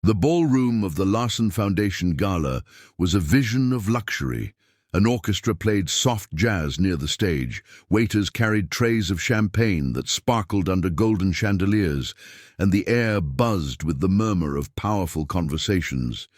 The ballroom of the Larson Foundation Gala was a vision of luxury. An orchestra played soft jazz near the stage, waiters carried trays of champagne that sparkled under golden chandeliers, and the air buzzed with the murmur of powerful conversations.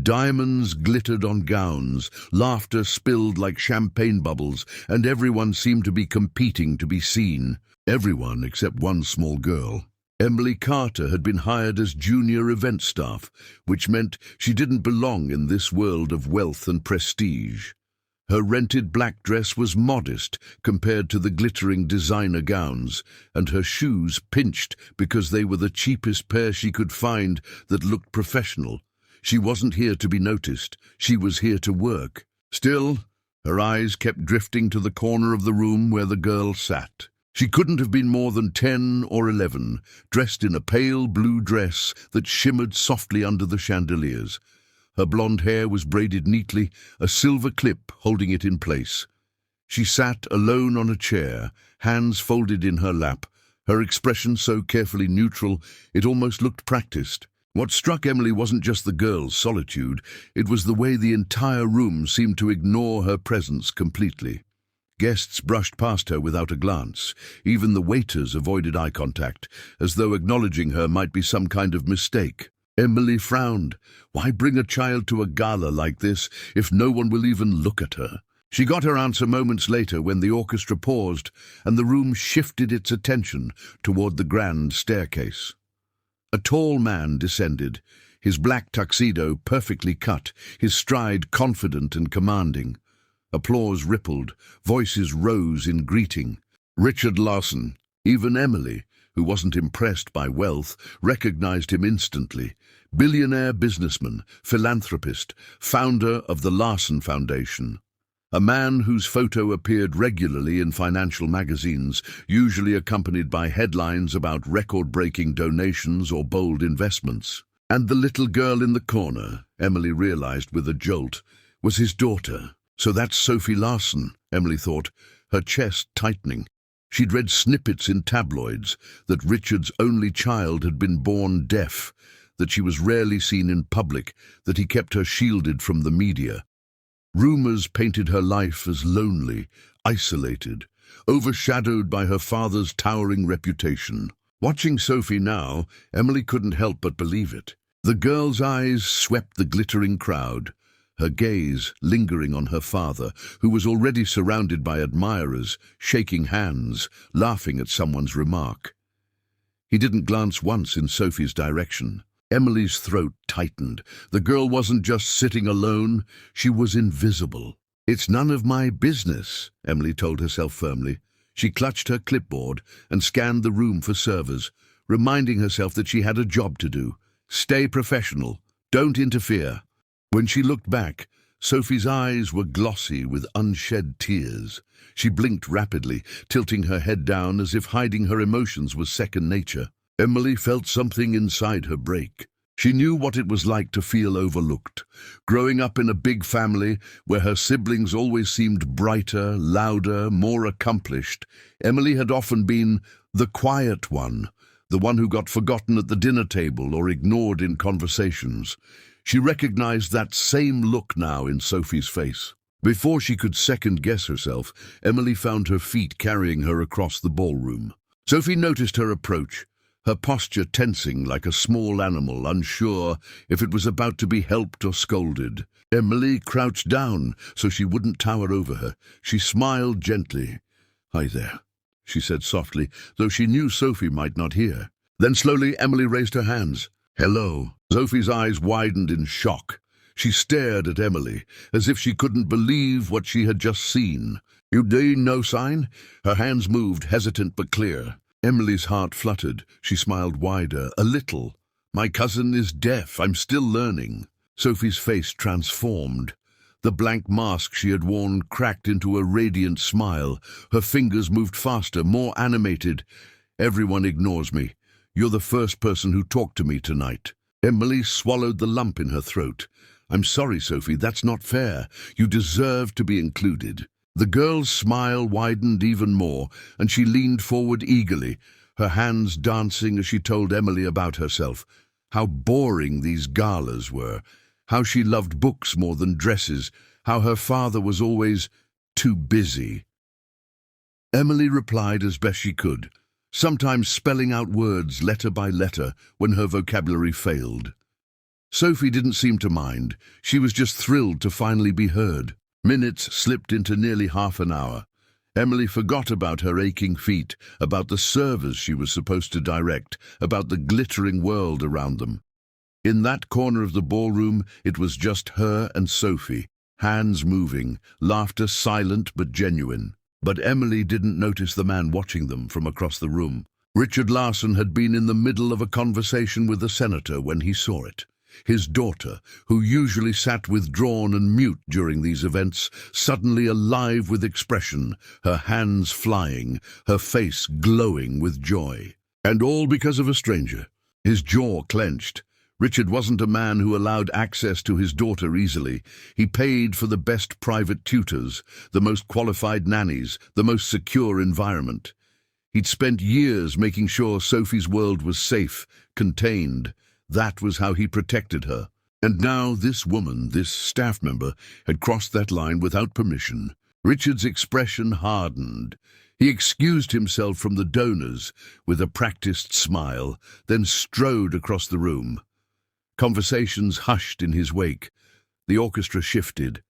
Diamonds glittered on gowns, laughter spilled like champagne bubbles, and everyone seemed to be competing to be seen. Everyone except one small girl. Emily Carter had been hired as junior event staff, which meant she didn't belong in this world of wealth and prestige. Her rented black dress was modest compared to the glittering designer gowns, and her shoes pinched because they were the cheapest pair she could find that looked professional. She wasn't here to be noticed, she was here to work. Still, her eyes kept drifting to the corner of the room where the girl sat. She couldn't have been more than 10 or 11, dressed in a pale blue dress that shimmered softly under the chandeliers. Her blonde hair was braided neatly, a silver clip holding it in place. She sat alone on a chair, hands folded in her lap, her expression so carefully neutral it almost looked practiced. What struck Emily wasn't just the girl's solitude, it was the way the entire room seemed to ignore her presence completely. Guests brushed past her without a glance. Even the waiters avoided eye contact, as though acknowledging her might be some kind of mistake. Emily frowned. Why bring a child to a gala like this if no one will even look at her? She got her answer moments later when the orchestra paused and the room shifted its attention toward the grand staircase. A tall man descended, his black tuxedo perfectly cut, his stride confident and commanding. Applause rippled, voices rose in greeting. Richard Larson. Even Emily, who wasn't impressed by wealth, recognized him instantly. Billionaire businessman, philanthropist, founder of the Larson Foundation. A man whose photo appeared regularly in financial magazines, usually accompanied by headlines about record-breaking donations or bold investments. And the little girl in the corner, Emily realized with a jolt, was his daughter. So that's Sophie Larson, Emily thought, her chest tightening. She'd read snippets in tabloids that Richard's only child had been born deaf, that she was rarely seen in public, that he kept her shielded from the media. Rumors painted her life as lonely, isolated, overshadowed by her father's towering reputation. Watching Sophie now, Emily couldn't help but believe it. The girl's eyes swept the glittering crowd, her gaze lingering on her father, who was already surrounded by admirers, shaking hands, laughing at someone's remark. He didn't glance once in Sophie's direction. Emily's throat tightened. The girl wasn't just sitting alone, she was invisible. "It's none of my business," Emily told herself firmly. She clutched her clipboard and scanned the room for servers, reminding herself that she had a job to do. Stay professional. Don't interfere. When she looked back, Sophie's eyes were glossy with unshed tears. She blinked rapidly, tilting her head down as if hiding her emotions was second nature. Emily felt something inside her break. She knew what it was like to feel overlooked. Growing up in a big family where her siblings always seemed brighter, louder, more accomplished, Emily had often been the quiet one, the one who got forgotten at the dinner table or ignored in conversations. She recognized that same look now in Sophie's face. Before she could second-guess herself, Emily found her feet carrying her across the ballroom. Sophie noticed her approach, her posture tensing like a small animal, unsure if it was about to be helped or scolded. Emily crouched down so she wouldn't tower over her. She smiled gently. "Hi there," she said softly, though she knew Sophie might not hear. Then slowly Emily raised her hands. "Hello." Sophie's eyes widened in shock. She stared at Emily, as if she couldn't believe what she had just seen. "You no sign?" Her hands moved, hesitant but clear. Emily's heart fluttered. She smiled wider, a little. "My cousin is deaf. I'm still learning." Sophie's face transformed. The blank mask she had worn cracked into a radiant smile. Her fingers moved faster, more animated. "Everyone ignores me. You're the first person who talked to me tonight." Emily swallowed the lump in her throat. "I'm sorry, Sophie, that's not fair. You deserve to be included." The girl's smile widened even more, and she leaned forward eagerly, her hands dancing as she told Emily about herself. How boring these galas were, how she loved books more than dresses, how her father was always too busy. Emily replied as best she could, sometimes spelling out words letter by letter when her vocabulary failed. Sophie didn't seem to mind. She was just thrilled to finally be heard. Minutes slipped into nearly half an hour. Emily forgot about her aching feet, about the servers she was supposed to direct, about the glittering world around them. In that corner of the ballroom, it was just her and Sophie, hands moving, laughter silent but genuine. But Emily didn't notice the man watching them from across the room. Richard Larson had been in the middle of a conversation with the senator when he saw it. His daughter, who usually sat withdrawn and mute during these events, suddenly alive with expression, her hands flying, her face glowing with joy. And all because of a stranger. His jaw clenched. Richard wasn't a man who allowed access to his daughter easily. He paid for the best private tutors, the most qualified nannies, the most secure environment. He'd spent years making sure Sophie's world was safe, contained. That was how he protected her. And now this woman, this staff member, had crossed that line without permission. Richard's expression hardened. He excused himself from the donors with a practiced smile, then strode across the room. Conversations hushed in his wake. The orchestra shifted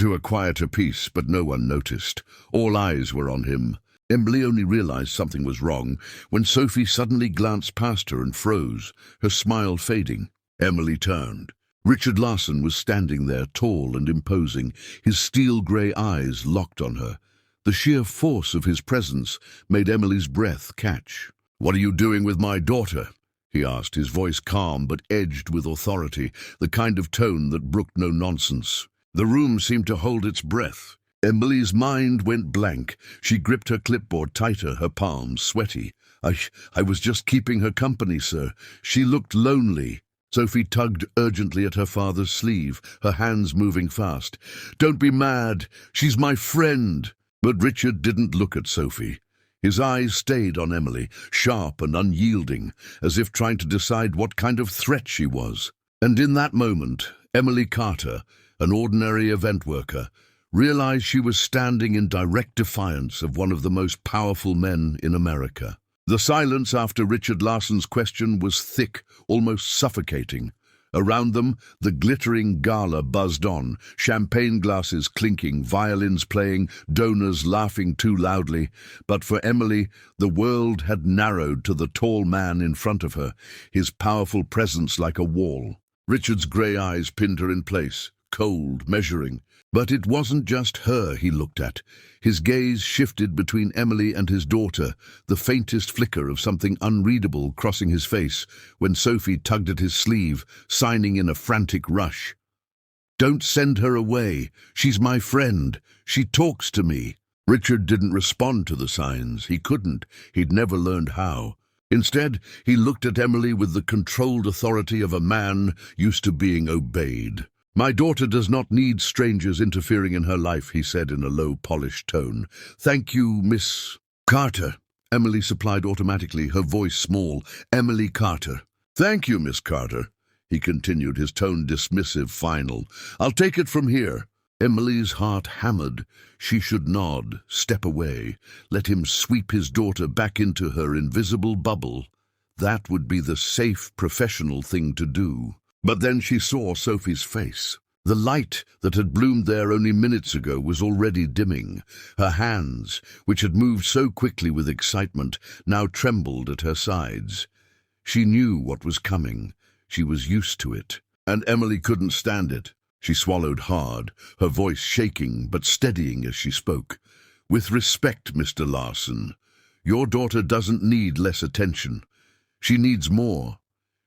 to a quieter piece, but no one noticed. All eyes were on him. Emily only realized something was wrong when Sophie suddenly glanced past her and froze, her smile fading. Emily turned. Richard Larson was standing there, tall and imposing, his steel-grey eyes locked on her. The sheer force of his presence made Emily's breath catch. "What are you doing with my daughter?" he asked, his voice calm but edged with authority, the kind of tone that brooked no nonsense. The room seemed to hold its breath. Emily's mind went blank. She gripped her clipboard tighter, her palms sweaty. I was just keeping her company, sir. She looked lonely." Sophie tugged urgently at her father's sleeve, her hands moving fast. "Don't be mad. She's my friend." But Richard didn't look at Sophie. His eyes stayed on Emily, sharp and unyielding, as if trying to decide what kind of threat she was. And in that moment, Emily Carter, an ordinary event worker, realized she was standing in direct defiance of one of the most powerful men in America. The silence after Richard Larson's question was thick, almost suffocating. Around them, the glittering gala buzzed on, champagne glasses clinking, violins playing, donors laughing too loudly. But for Emily, the world had narrowed to the tall man in front of her, his powerful presence like a wall. Richard's grey eyes pinned her in place, cold, measuring. But it wasn't just her he looked at. His gaze shifted between Emily and his daughter, the faintest flicker of something unreadable crossing his face when Sophie tugged at his sleeve, signing in a frantic rush. "Don't send her away. She's my friend. She talks to me." Richard didn't respond to the signs. He couldn't. He'd never learned how. Instead, he looked at Emily with the controlled authority of a man used to being obeyed. "My daughter does not need strangers interfering in her life," he said in a low, polished tone. "Thank you, Miss Carter." Emily supplied automatically, her voice small. "Emily Carter." "Thank you, Miss Carter," he continued, his tone dismissive, final. "I'll take it from here." Emily's heart hammered. She should nod, step away, let him sweep his daughter back into her invisible bubble. That would be the safe, professional thing to do. But then she saw Sophie's face. The light that had bloomed there only minutes ago was already dimming. Her hands, which had moved so quickly with excitement, now trembled at her sides. She knew what was coming. She was used to it. And Emily couldn't stand it. She swallowed hard, her voice shaking but steadying as she spoke. "With respect, Mr. Larson, your daughter doesn't need less attention. She needs more.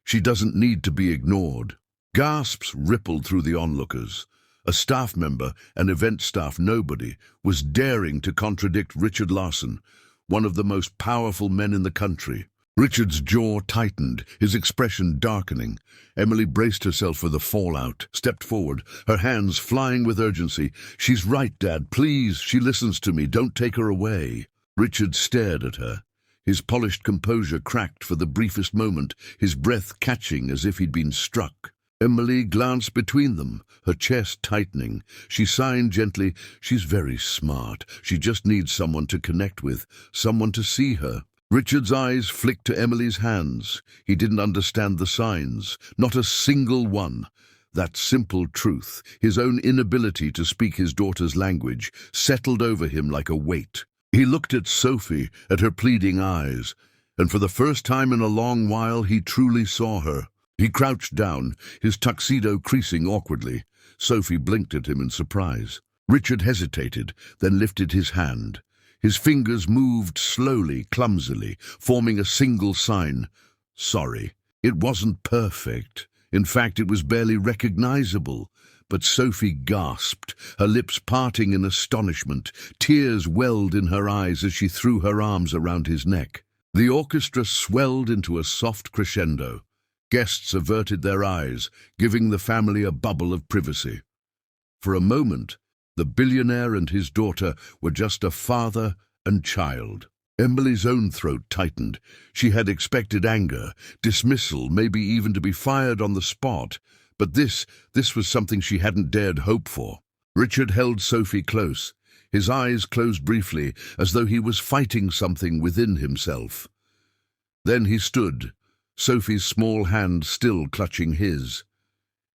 She doesn't need to be ignored." Gasps rippled through the onlookers. A staff member, an event staff nobody, was daring to contradict Richard Larson, one of the most powerful men in the country. Richard's jaw tightened, his expression darkening. Emily braced herself for the fallout, stepped forward, her hands flying with urgency. "She's right, Dad. Please, she listens to me. Don't take her away." Richard stared at her, His polished composure cracked for the briefest moment, his breath catching as if he'd been struck. Emily glanced between them, her chest tightening. She signed gently, "She's very smart. She just needs someone to connect with, someone to see her." Richard's eyes flicked to Emily's hands. He didn't understand the signs, not a single one. That simple truth, his own inability to speak his daughter's language, settled over him like a weight. He looked at Sophie, at her pleading eyes, and for the first time in a long while he truly saw her. He crouched down, his tuxedo creasing awkwardly. Sophie blinked at him in surprise. Richard hesitated, then lifted his hand. His fingers moved slowly, clumsily, forming a single sign. Sorry. It wasn't perfect. In fact, it was barely recognizable. But Sophie gasped, her lips parting in astonishment. Tears welled in her eyes as she threw her arms around his neck. The orchestra swelled into a soft crescendo. Guests averted their eyes, giving the family a bubble of privacy. For a moment, the billionaire and his daughter were just a father and child. Emily's own throat tightened. She had expected anger, dismissal, maybe even to be fired on the spot. But this was something she hadn't dared hope for. Richard held Sophie close. His eyes closed briefly, as though he was fighting something within himself. Then he stood, Sophie's small hand still clutching his.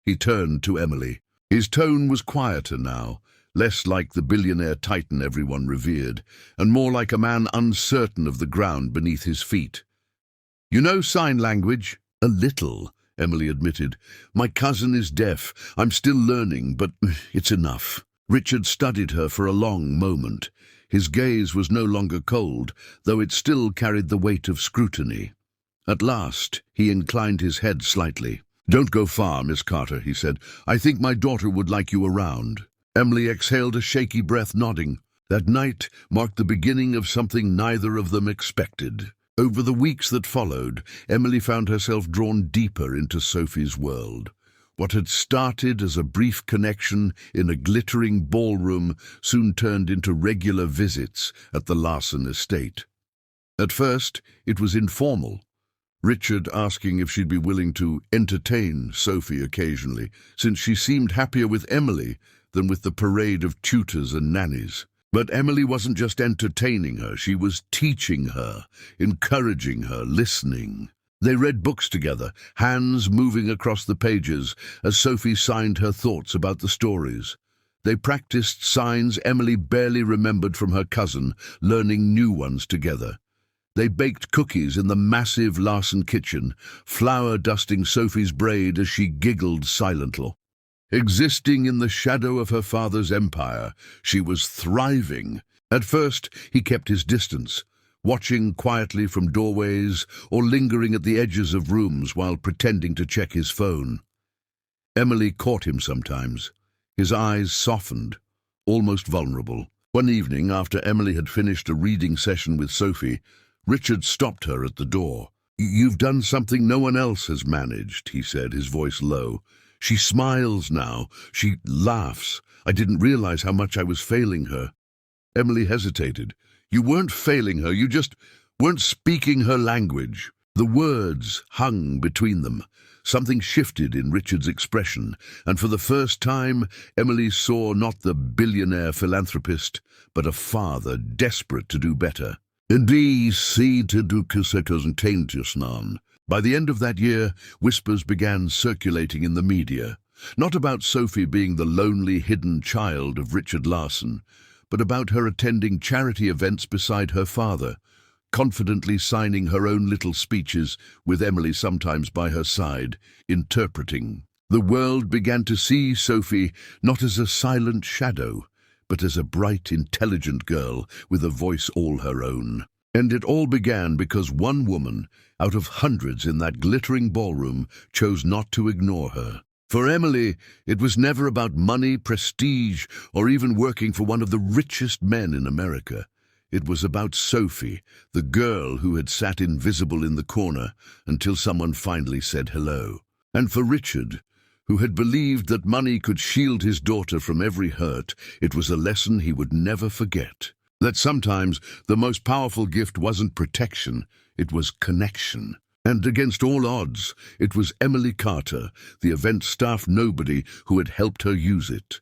He turned to Emily. His tone was quieter now, less like the billionaire titan everyone revered, and more like a man uncertain of the ground beneath his feet. "You know sign language?" "A little," Emily admitted. "My cousin is deaf. I'm still learning, but it's enough." Richard studied her for a long moment. His gaze was no longer cold, though it still carried the weight of scrutiny. At last, he inclined his head slightly. "Don't go far, Miss Carter," he said. "I think my daughter would like you around." Emily exhaled a shaky breath, nodding. That night marked the beginning of something neither of them expected. Over the weeks that followed, Emily found herself drawn deeper into Sophie's world. What had started as a brief connection in a glittering ballroom soon turned into regular visits at the Larson estate. At first, it was informal. Richard asking if she'd be willing to entertain Sophie occasionally, since she seemed happier with Emily than with the parade of tutors and nannies. But Emily wasn't just entertaining her, she was teaching her, encouraging her, listening. They read books together, hands moving across the pages as Sophie signed her thoughts about the stories. They practiced signs Emily barely remembered from her cousin, learning new ones together. They baked cookies in the massive Larson kitchen, flour dusting Sophie's braid as she giggled silently. Existing in the shadow of her father's empire, she was thriving. At first, he kept his distance, watching quietly from doorways or lingering at the edges of rooms while pretending to check his phone. Emily caught him sometimes. His eyes softened, almost vulnerable. One evening, after Emily had finished a reading session with Sophie, Richard stopped her at the door. "You've done something no one else has managed," he said, his voice low. "She smiles now. She laughs. I didn't realize how much I was failing her." Emily hesitated. "You weren't failing her, you just weren't speaking her language." The words hung between them. Something shifted in Richard's expression, and for the first time, Emily saw not the billionaire philanthropist, but a father desperate to do better. By the end of that year, whispers began circulating in the media, not about Sophie being the lonely, hidden child of Richard Larson, but about her attending charity events beside her father, confidently signing her own little speeches, with Emily sometimes by her side, interpreting. The world began to see Sophie not as a silent shadow, but as a bright, intelligent girl with a voice all her own. And it all began because one woman, out of hundreds in that glittering ballroom, chose not to ignore her. For Emily, it was never about money, prestige, or even working for one of the richest men in America. It was about Sophie, the girl who had sat invisible in the corner until someone finally said hello. And for Richard, who had believed that money could shield his daughter from every hurt, it was a lesson he would never forget. That sometimes the most powerful gift wasn't protection, it was connection. And against all odds, it was Emily Carter, the event staff nobody, who had helped her use it.